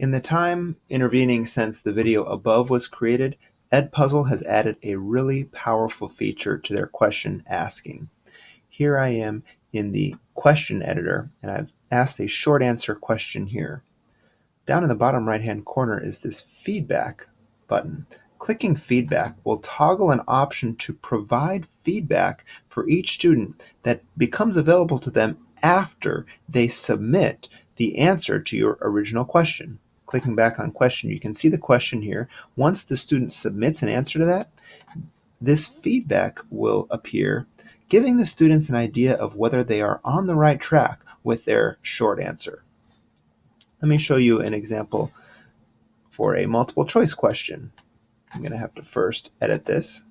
In the time intervening since the video above was created, EDpuzzle has added a really powerful feature to their question asking. Here I am in the question editor, and I've asked a short answer question here. Down in the bottom right-hand corner is this feedback button. Clicking feedback will toggle an option to provide feedback for each student that becomes available to them after they submit the answer to your original question. Clicking back on question, you can see the question here. Once the student submits an answer to that, this feedback will appear, giving the students an idea of whether they are on the right track with their short answer. Let me show you an example for a multiple choice question. I'm going to have to first edit this.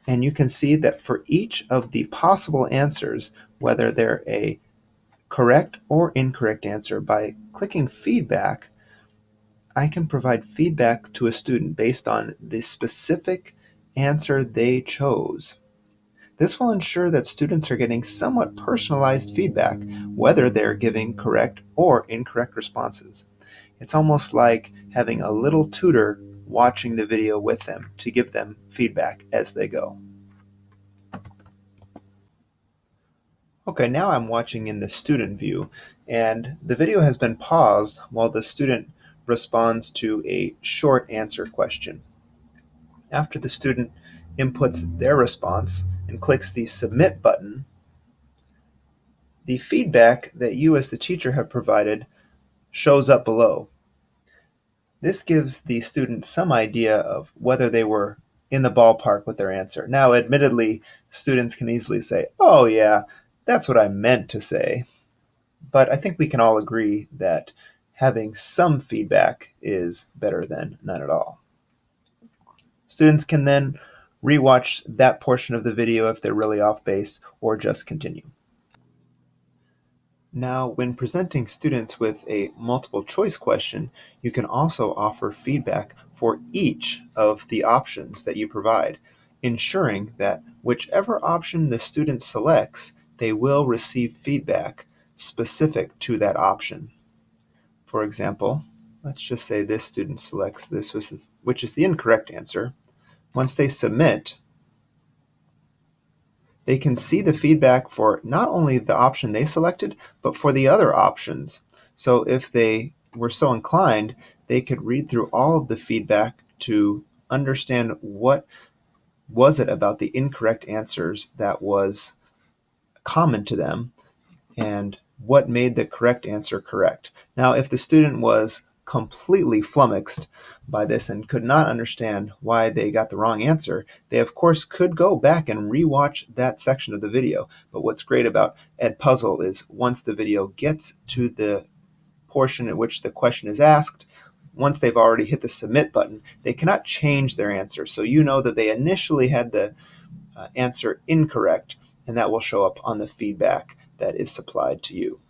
And you can see that for each of the possible answers, whether they're a correct or incorrect answer, by clicking feedback, I can provide feedback to a student based on the specific answer they chose. This will ensure that students are getting somewhat personalized feedback, whether they're giving correct or incorrect responses. It's almost like having a little tutor watching the video with them to give them feedback as they go. Okay, now I'm watching in the student view, and the video has been paused while the student responds to a short answer question. After the student inputs their response and clicks the submit button, the feedback that you as the teacher have provided shows up below. This gives the student some idea of whether they were in the ballpark with their answer. Now, admittedly, students can easily say, "Oh yeah, that's what I meant to say." But I think we can all agree that having some feedback is better than none at all. Students can then rewatch that portion of the video if they're really off base, or just continue. Now, when presenting students with a multiple choice question, you can also offer feedback for each of the options that you provide, ensuring that whichever option the student selects, they will receive feedback specific to that option. For example, let's just say this student selects this, which is the incorrect answer. Once they submit, they can see the feedback for not only the option they selected, but for the other options. So if they were so inclined, they could read through all of the feedback to understand what was it about the incorrect answers that was common to them and what made the correct answer correct. Now, if the student was completely flummoxed by this and could not understand why they got the wrong answer, they of course could go back and rewatch that section of the video. But what's great about EDpuzzle is once the video gets to the portion at which the question is asked, once they've already hit the submit button, they cannot change their answer. So you know that they initially had the answer incorrect, and that will show up on the feedback that is supplied to you.